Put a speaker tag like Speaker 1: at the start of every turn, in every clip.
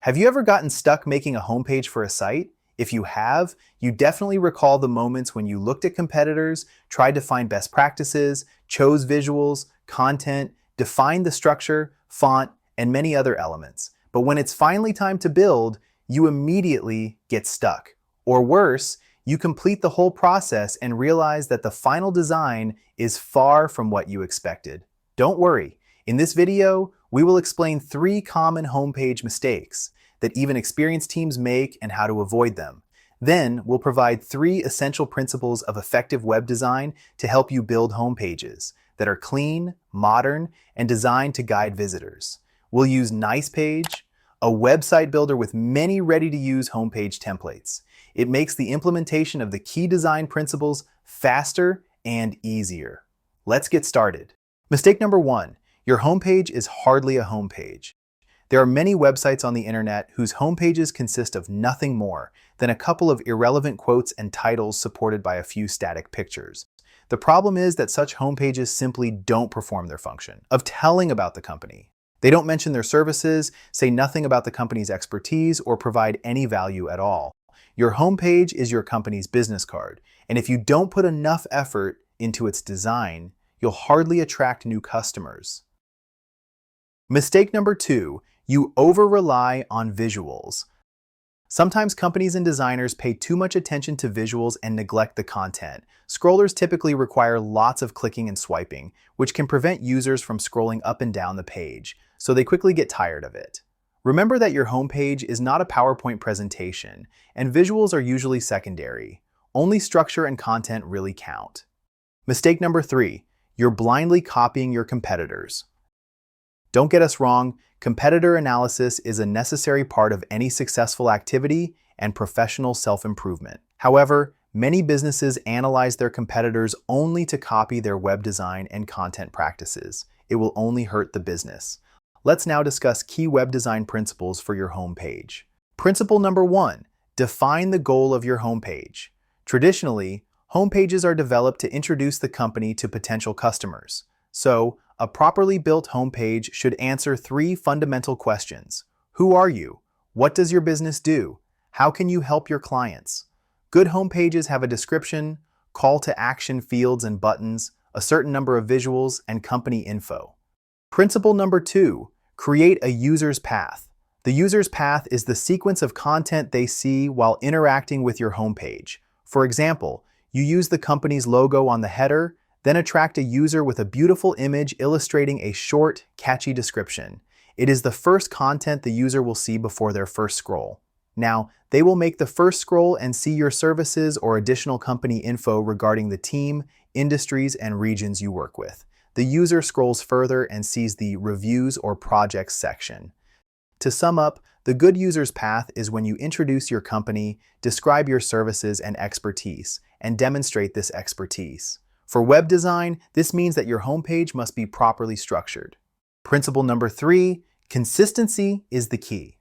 Speaker 1: Have you ever gotten stuck making a homepage for a site? If you have, you definitely recall the moments when you looked at competitors, tried to find best practices, chose visuals, content, defined the structure, font, and many other elements. But when it's finally time to build, you immediately get stuck. Or worse, you complete the whole process and realize that the final design is far from what you expected. Don't worry. In this video, we will explain 3 common homepage mistakes that even experienced teams make and how to avoid them. Then, we'll provide 3 essential principles of effective web design to help you build homepages that are clean, modern, and designed to guide visitors. We'll use NicePage, a website builder with many ready-to-use homepage templates. It makes the implementation of the key design principles faster and easier. Let's get started. Mistake number 1. Your homepage is hardly a homepage. There are many websites on the internet whose homepages consist of nothing more than a couple of irrelevant quotes and titles supported by a few static pictures. The problem is that such homepages simply don't perform their function of telling about the company. They don't mention their services, say nothing about the company's expertise, or provide any value at all. Your homepage is your company's business card, and if you don't put enough effort into its design, you'll hardly attract new customers. Mistake number 2, you over-rely on visuals. Sometimes companies and designers pay too much attention to visuals and neglect the content. Scrollers typically require lots of clicking and swiping, which can prevent users from scrolling up and down the page, so they quickly get tired of it. Remember that your homepage is not a PowerPoint presentation, and visuals are usually secondary. Only structure and content really count. Mistake number 3, you're blindly copying your competitors. Don't get us wrong, competitor analysis is a necessary part of any successful activity and professional self-improvement. However, many businesses analyze their competitors only to copy their web design and content practices. It will only hurt the business. Let's now discuss key web design principles for your homepage. Principle number 1, define the goal of your homepage. Traditionally, homepages are developed to introduce the company to potential customers. So, a properly built homepage should answer 3 fundamental questions. Who are you? What does your business do? How can you help your clients? Good homepages have a description, call to action fields and buttons, a certain number of visuals, and company info. Principle number 2, create a user's path. The user's path is the sequence of content they see while interacting with your homepage. For example, you use the company's logo on the header, then attract a user with a beautiful image illustrating a short, catchy description. It is the first content the user will see before their first scroll. Now, they will make the first scroll and see your services or additional company info regarding the team, industries, and regions you work with. The user scrolls further and sees the reviews or projects section. To sum up, the good user's path is when you introduce your company, describe your services and expertise, and demonstrate this expertise. For web design, this means that your homepage must be properly structured. Principle number 3, consistency is the key.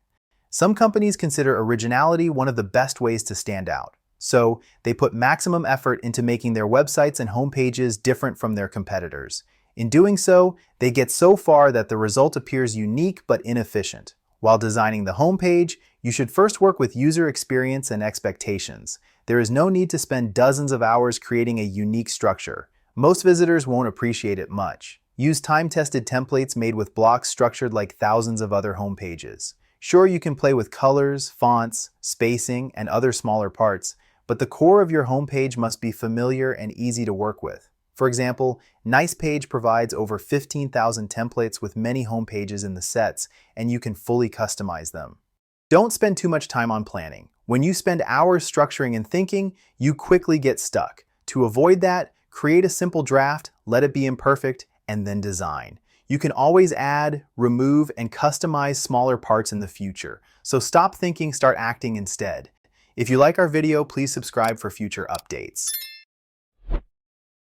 Speaker 1: Some companies consider originality one of the best ways to stand out. So, they put maximum effort into making their websites and homepages different from their competitors. In doing so, they get so far that the result appears unique but inefficient. While designing the homepage, you should first work with user experience and expectations. There is no need to spend dozens of hours creating a unique structure. Most visitors won't appreciate it much. Use time-tested templates made with blocks structured like thousands of other homepages. Sure, you can play with colors, fonts, spacing, and other smaller parts, but the core of your homepage must be familiar and easy to work with. For example, NicePage provides over 15,000 templates with many homepages in the sets, and you can fully customize them. Don't spend too much time on planning. When you spend hours structuring and thinking, you quickly get stuck. To avoid that, create a simple draft, let it be imperfect, and then design. You can always add, remove, and customize smaller parts in the future. So stop thinking, start acting instead. If you like our video, please subscribe for future updates.